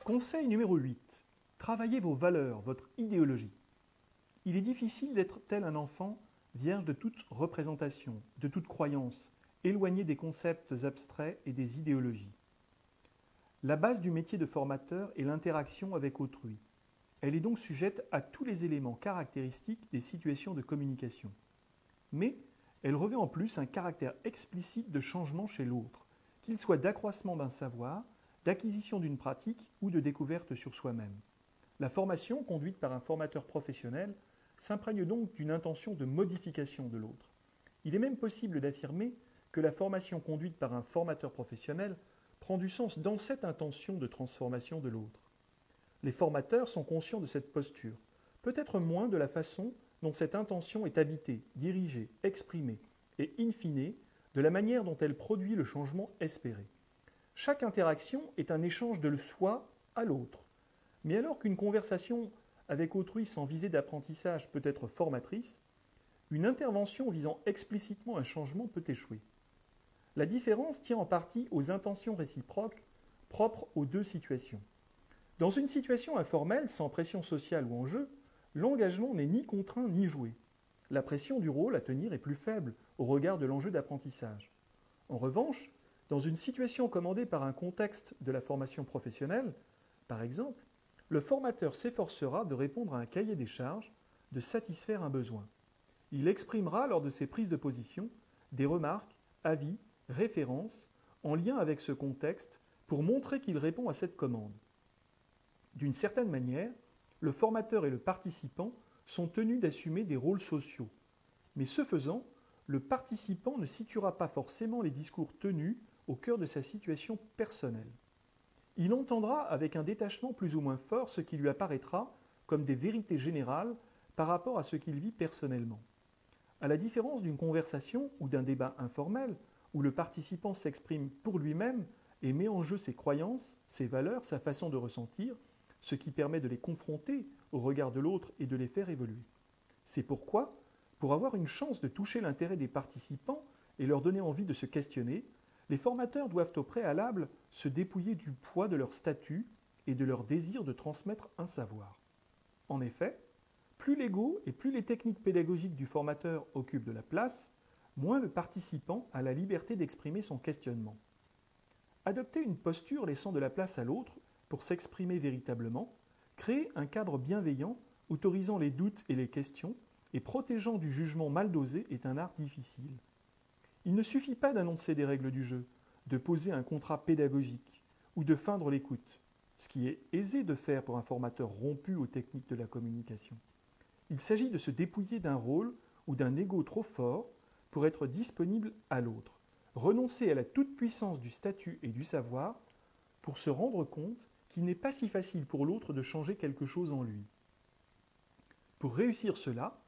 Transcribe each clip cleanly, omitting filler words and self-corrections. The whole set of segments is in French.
Conseil numéro 8. Travaillez vos valeurs, votre idéologie. Il est difficile d'être tel un enfant vierge de toute représentation, de toute croyance, éloigné des concepts abstraits et des idéologies. La base du métier de formateur est l'interaction avec autrui. Elle est donc sujette à tous les éléments caractéristiques des situations de communication. Mais elle revêt en plus un caractère explicite de changement chez l'autre, qu'il soit d'accroissement d'un savoir, d'acquisition d'une pratique ou de découverte sur soi-même. La formation conduite par un formateur professionnel s'imprègne donc d'une intention de modification de l'autre. Il est même possible d'affirmer que la formation conduite par un formateur professionnel prend du sens dans cette intention de transformation de l'autre. Les formateurs sont conscients de cette posture, peut-être moins de la façon dont cette intention est habitée, dirigée, exprimée, et in fine, de la manière dont elle produit le changement espéré. Chaque interaction est un échange de soi à l'autre. Mais alors qu'une conversation avec autrui sans visée d'apprentissage peut être formatrice, une intervention visant explicitement un changement peut échouer. La différence tient en partie aux intentions réciproques propres aux deux situations. Dans une situation informelle, sans pression sociale ou enjeu, l'engagement n'est ni contraint ni joué. La pression du rôle à tenir est plus faible au regard de l'enjeu d'apprentissage. En revanche, dans une situation commandée par un contexte de la formation professionnelle, par exemple, le formateur s'efforcera de répondre à un cahier des charges, de satisfaire un besoin. Il exprimera lors de ses prises de position des remarques, avis, références en lien avec ce contexte pour montrer qu'il répond à cette commande. D'une certaine manière, le formateur et le participant sont tenus d'assumer des rôles sociaux. Mais ce faisant, le participant ne situera pas forcément les discours tenus au cœur de sa situation personnelle. Il entendra avec un détachement plus ou moins fort ce qui lui apparaîtra comme des vérités générales par rapport à ce qu'il vit personnellement. À la différence d'une conversation ou d'un débat informel, où le participant s'exprime pour lui-même et met en jeu ses croyances, ses valeurs, sa façon de ressentir, ce qui permet de les confronter au regard de l'autre et de les faire évoluer. C'est pourquoi, pour avoir une chance de toucher l'intérêt des participants et leur donner envie de se questionner, les formateurs doivent au préalable se dépouiller du poids de leur statut et de leur désir de transmettre un savoir. En effet, plus l'ego et plus les techniques pédagogiques du formateur occupent de la place, moins le participant a la liberté d'exprimer son questionnement. Adopter une posture laissant de la place à l'autre pour s'exprimer véritablement, créer un cadre bienveillant autorisant les doutes et les questions et protégeant du jugement mal dosé est un art difficile. Il ne suffit pas d'annoncer des règles du jeu, de poser un contrat pédagogique ou de feindre l'écoute, ce qui est aisé de faire pour un formateur rompu aux techniques de la communication. Il s'agit de se dépouiller d'un rôle ou d'un ego trop fort pour être disponible à l'autre, renoncer à la toute-puissance du statut et du savoir pour se rendre compte qu'il n'est pas si facile pour l'autre de changer quelque chose en lui. Pour réussir cela,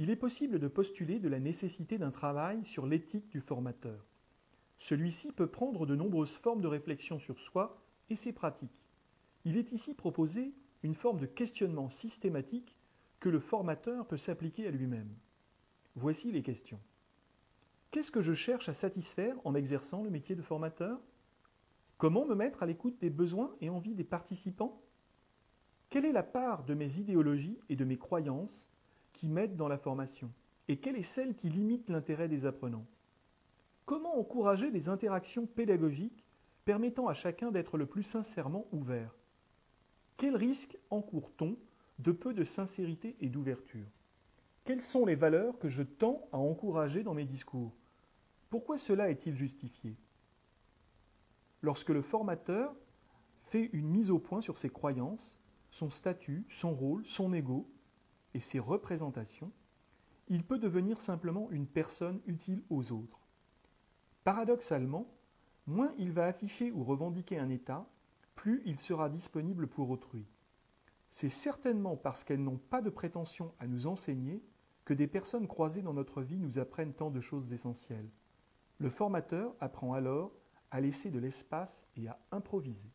il est possible de postuler de la nécessité d'un travail sur l'éthique du formateur. Celui-ci peut prendre de nombreuses formes de réflexion sur soi et ses pratiques. Il est ici proposé une forme de questionnement systématique que le formateur peut s'appliquer à lui-même. Voici les questions. Qu'est-ce que je cherche à satisfaire en exerçant le métier de formateur ? Comment me mettre à l'écoute des besoins et envies des participants ? Quelle est la part de mes idéologies et de mes croyances qui m'aident dans la formation ? Et quelle est celle qui limite l'intérêt des apprenants ? Comment encourager des interactions pédagogiques permettant à chacun d'être le plus sincèrement ouvert ? Quels risques encourt-on de peu de sincérité et d'ouverture ? Quelles sont les valeurs que je tends à encourager dans mes discours ? Pourquoi cela est-il justifié ? Lorsque le formateur fait une mise au point sur ses croyances, son statut, son rôle, son ego et ses représentations, il peut devenir simplement une personne utile aux autres. Paradoxalement, moins il va afficher ou revendiquer un état, plus il sera disponible pour autrui. C'est certainement parce qu'elles n'ont pas de prétention à nous enseigner que des personnes croisées dans notre vie nous apprennent tant de choses essentielles. Le formateur apprend alors à laisser de l'espace et à improviser.